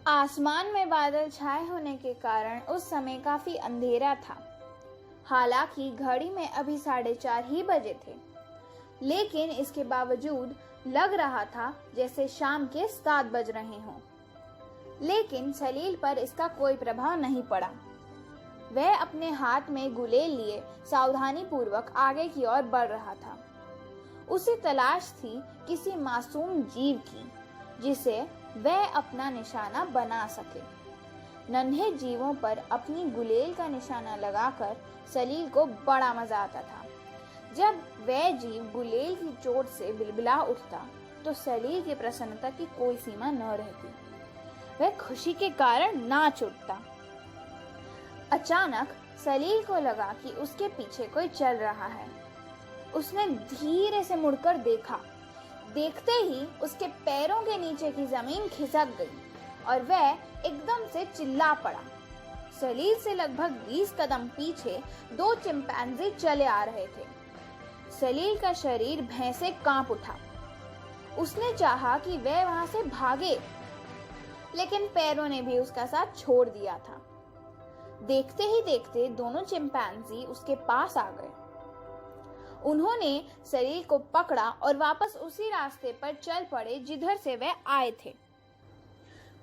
आसमान में बादल छाए होने के कारण उस समय काफी अंधेरा था। हालांकि घड़ी में अभी 4:30 ही बजे थे, लेकिन इसके बावजूद लग रहा था जैसे शाम के 7 बज रहे हों। लेकिन सलील पर इसका कोई प्रभाव नहीं पड़ा। वह अपने हाथ में गुलेल लिए सावधानी पूर्वक आगे की ओर बढ़ रहा था। उसे तलाश थी किसी मासूम जीव की जिसे वह अपना निशाना बना सके। नन्हे जीवों पर अपनी गुलेल का निशाना लगाकर सलील को बड़ा मजा आता था। जब वह जीव गुलेल की चोट से बिलबिला उठता तो सलील की प्रसन्नता की कोई सीमा न रहती। वह खुशी के कारण नाच उठता। अचानक सलील को लगा कि उसके पीछे कोई चल रहा है। उसने धीरे से मुड़कर देखा। देखते ही उसके पैरों के नीचे की जमीन खिसक गई और वह एकदम से चिल्ला पड़ा। सलील से लगभग 20 कदम पीछे 2 चिंपैंजी चले आ रहे थे। सलील का शरीर भय से कांप उठा। उसने चाहा कि वह वहां से भागे, लेकिन पैरों ने भी उसका साथ छोड़ दिया था। देखते ही देखते दोनों चिंपैंजी उसके पास आ गए। उन्होंने सलील को पकड़ा और वापस उसी रास्ते पर चल पड़े जिधर से वे आए थे।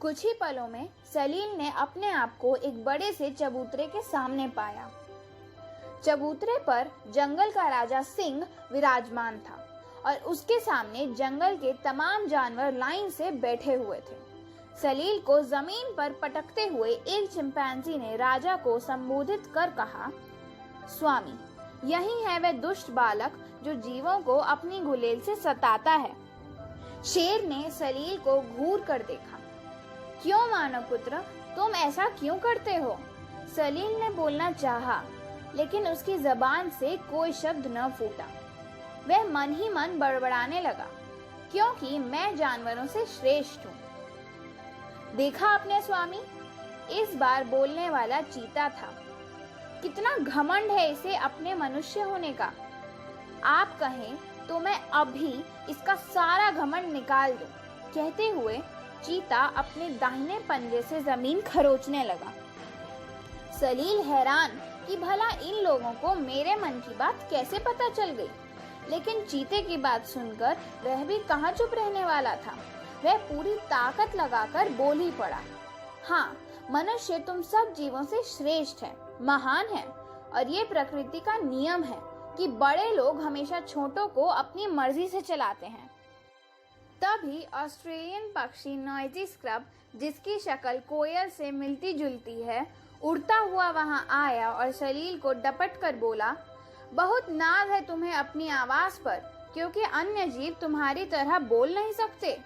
कुछ ही पलों में सलील ने अपने आप को एक बड़े से चबूतरे के सामने पाया। चबूतरे पर जंगल का राजा सिंह विराजमान था और उसके सामने जंगल के तमाम जानवर लाइन से बैठे हुए थे। सलील को जमीन पर पटकते हुए एक चिंपैंजी ने राजा को संबोधित कर कहा, स्वामी, यही है वह दुष्ट बालक जो जीवों को अपनी गुलेल से सताता है। शेर ने सलील को घूर कर देखा। क्यों मानव पुत्र, तुम ऐसा क्यों करते हो? सलील ने बोलना चाहा, लेकिन उसकी जबान से कोई शब्द न फूटा। वह मन ही मन बड़बड़ाने लगा, क्योंकि मैं जानवरों से श्रेष्ठ हूँ। देखा आपने स्वामी, इस बार बोलने वाला चीता था। कितना घमंड है इसे अपने मनुष्य होने का। आप कहें तो मैं अभी इसका सारा घमंड निकाल दूं। कहते हुए चीता अपने दाहिने पंजे से जमीन खरोचने लगा। सलील हैरान कि भला इन लोगों को मेरे मन की बात कैसे पता चल गई, लेकिन चीते की बात सुनकर वह भी कहाँ चुप रहने वाला था। वह पूरी ताकत लगाकर बोल ही पड़ा, हाँ, मनुष्य तुम सब जीवों से श्रेष्ठ है, महान है, और ये प्रकृति का नियम है कि बड़े लोग हमेशा छोटों को अपनी मर्जी से चलाते हैं। तभी ऑस्ट्रेलियन पक्षी नॉइजी स्क्रब, जिसकी शक्ल कोयल से मिलती जुलती है, उड़ता हुआ वहां आया और सलील को डपट कर बोला, बहुत नाज है तुम्हें अपनी आवाज पर, क्योंकि अन्य जीव तुम्हारी तरह बोल नहीं सकते।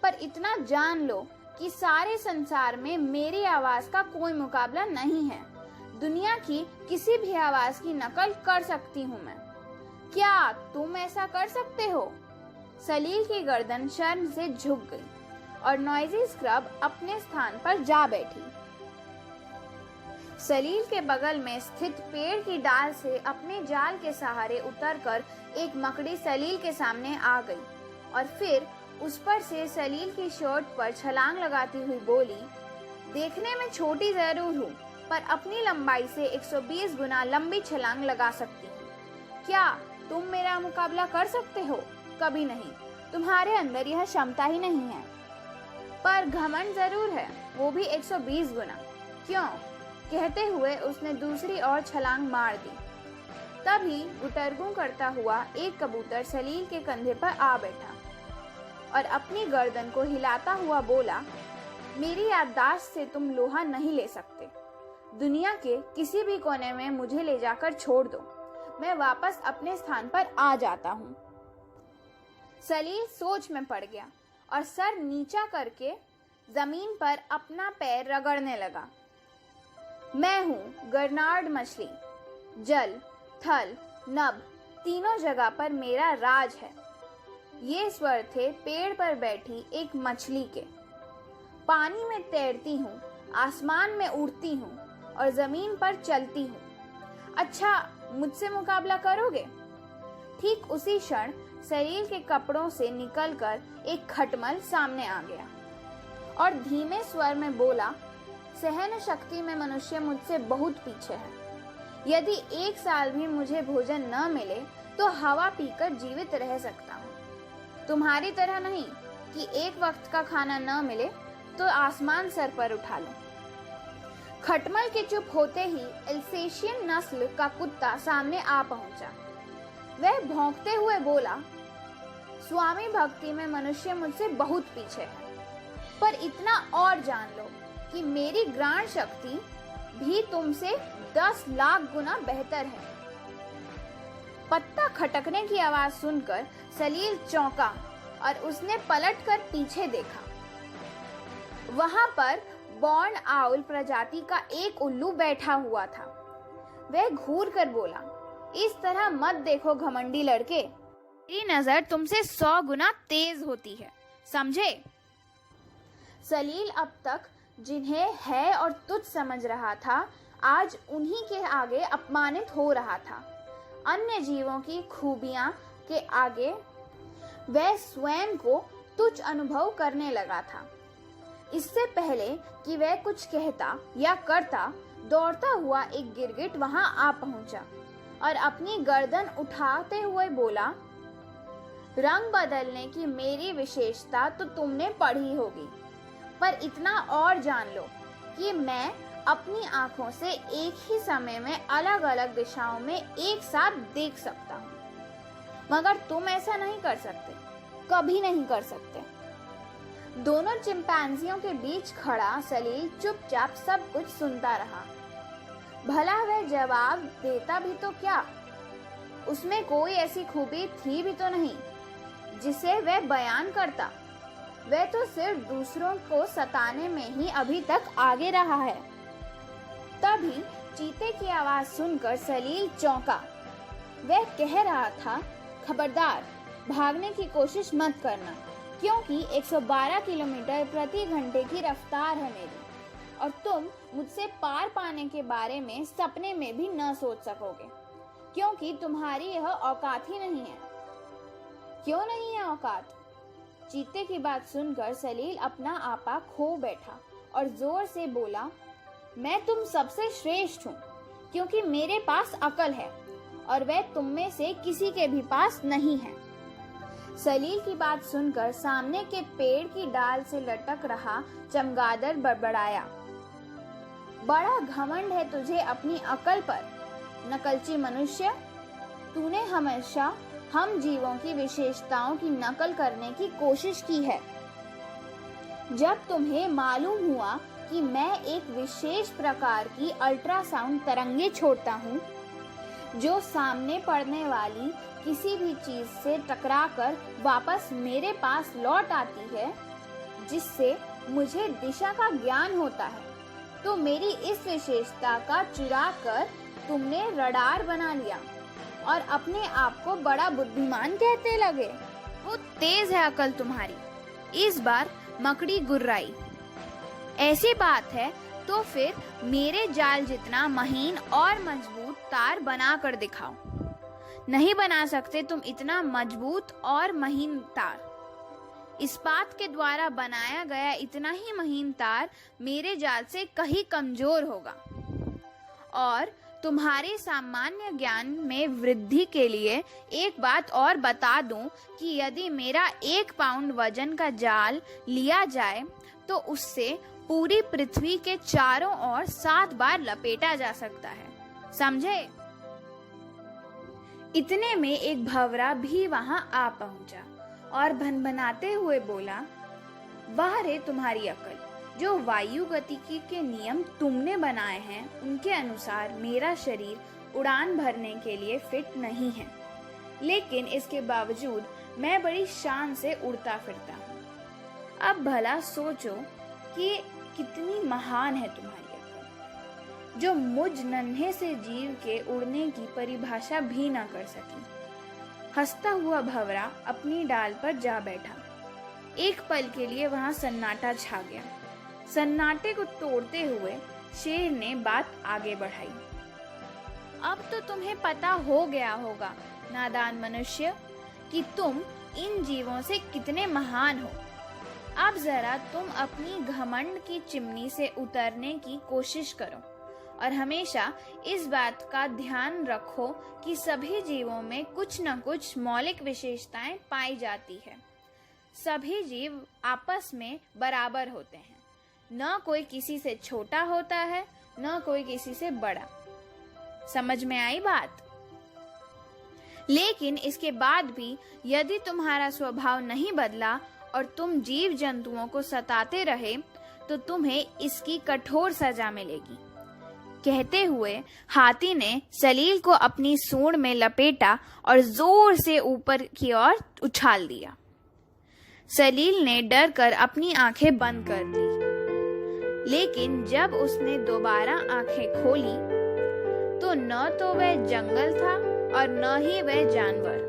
पर इतना जान लो कि सारे संसार में मेरी आवाज का कोई मुकाबला नहीं है। दुनिया की किसी भी आवाज की नकल कर सकती हूँ मैं। क्या तुम ऐसा कर सकते हो? सलील की गर्दन शर्म से झुक गई और नॉइजी स्क्रब अपने स्थान पर जा बैठी। सलील के बगल में स्थित पेड़ की डाल से अपने जाल के सहारे उतरकर एक मकड़ी सलील के सामने आ गई और फिर उस पर से सलील की शर्ट पर छलांग लगाती हुई बोली, देखने में छोटी जरूर हूँ, पर अपनी लंबाई से 120 गुना लंबी छलांग लगा सकती हूँ। क्या तुम मेरा मुकाबला कर सकते हो? कभी नहीं, तुम्हारे अंदर यह क्षमता ही नहीं है। पर घमंड जरूर है, वो भी 120 गुना। क्यों? कहते हुए उसने दूसरी ओर छलांग मार दी। तभी गुटरगू करता हुआ एक कबूतर सलील के कंधे पर आ बैठा और अपनी गर्दन को हिलाता हुआ बोला, मेरी याददाश्त से तुम लोहा नहीं ले सकते। दुनिया के किसी भी कोने में मुझे ले जाकर छोड़ दो, मैं वापस अपने स्थान पर आ जाता हूँ। सलील सोच में पड़ गया और सर नीचा करके जमीन पर अपना पैर रगड़ने लगा। मैं हूँ गर्नार्ड मछली, जल, थल, नभ, तीनों जगह पर मेरा राज है। ये स्वर थे पेड़ पर बैठी एक मछली के। पानी में तैरती हूँ, आसमान में उड़ती हूँ और जमीन पर चलती हूँ। अच्छा, मुझसे मुकाबला करोगे? ठीक उसी क्षण सलील के कपड़ों से निकलकर एक खटमल सामने आ गया। और धीमे स्वर में बोला, सहन शक्ति में मनुष्य मुझसे बहुत पीछे है। यदि 1 साल भी मुझे भोजन न मिले तो हवा पीकर जीवित रह सकता हूँ। तुम्हारी तरह नहीं कि एक वक्त का खाना न मिले तो आसमान सर पर उठा लो। खटमल के चुप होते ही एल्सेशियन नस्ल का कुत्ता सामने आ पहुंचा। वह भौंकते हुए बोला, स्वामी भक्ति में मनुष्य मुझसे बहुत पीछे है, पर इतना और जान लो कि मेरी ग्राण शक्ति भी तुमसे 10 लाख गुना बेहतर है। पत्ता खटकने की आवाज सुनकर सलील चौंका और उसने पलटकर पीछे देखा। वहां पर बॉर्न आउल प्रजाति का एक उल्लू बैठा हुआ था। वह घूर कर बोला, इस तरह मत देखो घमंडी लड़के, मेरी नजर तुमसे 100 गुना तेज होती है, समझे? सलील अब तक जिन्हें है और तुच्छ समझ रहा था, आज उन्हीं के आगे अपमानित हो रहा था। अन्य जीवों की खूबियां के आगे वह स्वयं को तुच्छ अनुभव करने लगा था। इससे पहले कि वह कुछ कहता या करता, दौड़ता हुआ एक गिरगिट वहां आ पहुंचा और अपनी गर्दन उठाते हुए बोला, रंग बदलने की मेरी विशेषता तो तुमने पढ़ी होगी, पर इतना और जान लो कि मैं अपनी आंखों से एक ही समय में अलग अलग दिशाओं में एक साथ देख सकता हूँ, मगर तुम ऐसा नहीं कर सकते, कभी नहीं कर सकते। दोनों चिंपैंजियों के बीच खड़ा सलील चुपचाप सब कुछ सुनता रहा। भला वह जवाब देता भी तो क्या? उसमें कोई ऐसी खूबी थी भी तो नहीं जिसे वह बयान करता। वह तो सिर्फ दूसरों को सताने में ही अभी तक आगे रहा है। तभी चीते की आवाज सुनकर सलील चौंका। वह कह रहा था, खबरदार, भागने की कोशिश मत करना, क्योंकि 112 किलोमीटर प्रति घंटे की रफ्तार है मेरी, और तुम मुझसे पार पाने के बारे में सपने में भी न सोच सकोगे, क्योंकि तुम्हारी यह औकात ही नहीं है। क्यों नहीं है औकात? चीते की बात सुनकर सलील अपना आपा खो बैठा और जोर से बोला, मैं तुम सबसे श्रेष्ठ हूँ, क्योंकि मेरे पास अकल है और वह तुम में से किसी के भी पास नहीं है। सलील की बात सुनकर सामने के पेड़ की डाल से लटक रहा चमगादड़ बड़बड़ाया, बड़ा घमंड है तुझे अपनी अकल पर, नकलची मनुष्य। तूने हमेशा हम जीवों की विशेषताओं की नकल करने की कोशिश की है। जब तुम्हें मालूम हुआ कि मैं एक विशेष प्रकार की अल्ट्रासाउंड तरंगे छोड़ता हूँ, जो सामने पड़ने वाली किसी भी चीज से टकराकर वापस मेरे पास लौट आती है, जिससे मुझे दिशा का ज्ञान होता है, तो मेरी इस विशेषता का चुरा कर तुमने रडार बना लिया और अपने आप को बड़ा बुद्धिमान कहते लगे। वो तेज है अकल तुम्हारी। इस बार मकड़ी गुर्राई। ऐसी बात है तो फिर मेरे जाल जितना महीन और मजबूत तार बना कर दिखाओ। नहीं बना सकते तुम इतना मजबूत और महीन तार। इस्पात के द्वारा बनाया गया इतना ही महीन तार मेरे जाल से कहीं कमजोर होगा। और तुम्हारे सामान्य ज्ञान में वृद्धि के लिए एक बात और बता दूं कि यदि मेरा 1 पाउंड वजन का जाल लिया जाए तो उससे पूरी पृथ्वी के चारों ओर 7 बार लपेटा जा सकता है, समझे? इतने में एक भंवरा भी वहां आ पहुंचा और भनभनाते हुए बोला, वाह रे तुम्हारी अकल। जो वायु गतिकी के नियम तुमने बनाए हैं उनके अनुसार मेरा शरीर उड़ान भरने के लिए फिट नहीं है, लेकिन इसके बावजूद मैं बड़ी शान से उड़ता फिरता हूँ। अब भला सोचो कि कितनी महान है तुम्हारी अकल, जो मुझ नन्हे से जीव के उड़ने की परिभाषा भी ना कर सकी। हंसता हुआ भंवरा अपनी डाल पर जा बैठा। एक पल के लिए वहां सन्नाटा छा गया। सन्नाटे को तोड़ते हुए शेर ने बात आगे बढ़ाई। अब तो तुम्हें पता हो गया होगा, नादान मनुष्य, कि तुम इन जीवों से कितने महान हो। अब जरा तुम अपनी घमंड की चिमनी से उतरने की कोशिश करो और हमेशा इस बात का ध्यान रखो कि सभी जीवों में कुछ न कुछ मौलिक विशेषताएं पाई जाती है। सभी जीव आपस में बराबर होते हैं, न कोई किसी से छोटा होता है न कोई किसी से बड़ा। समझ में आई बात? लेकिन इसके बाद भी यदि तुम्हारा स्वभाव नहीं बदला और तुम जीव जंतुओं को सताते रहे तो तुम्हें इसकी कठोर सजा मिलेगी। कहते हुए हाथी ने सलील को अपनी सूंड में लपेटा और जोर से ऊपर की ओर उछाल दिया। सलील ने डर कर अपनी आंखें बंद कर दी, लेकिन जब उसने दोबारा आंखें खोली तो न तो वह जंगल था और न ही वह जानवर।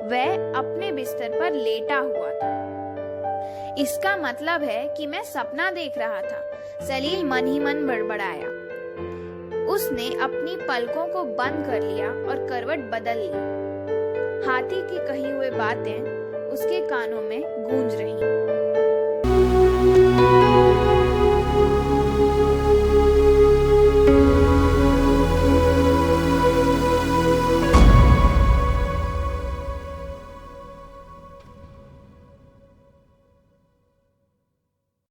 वह अपने बिस्तर पर लेटा हुआ था। इसका मतलब है कि मैं सपना देख रहा था, सलील मन ही मन बड़बड़ाया। उसने अपनी पलकों को बंद कर लिया और करवट बदल ली। हाथी की कही हुई बातें उसके कानों में गूंज रही।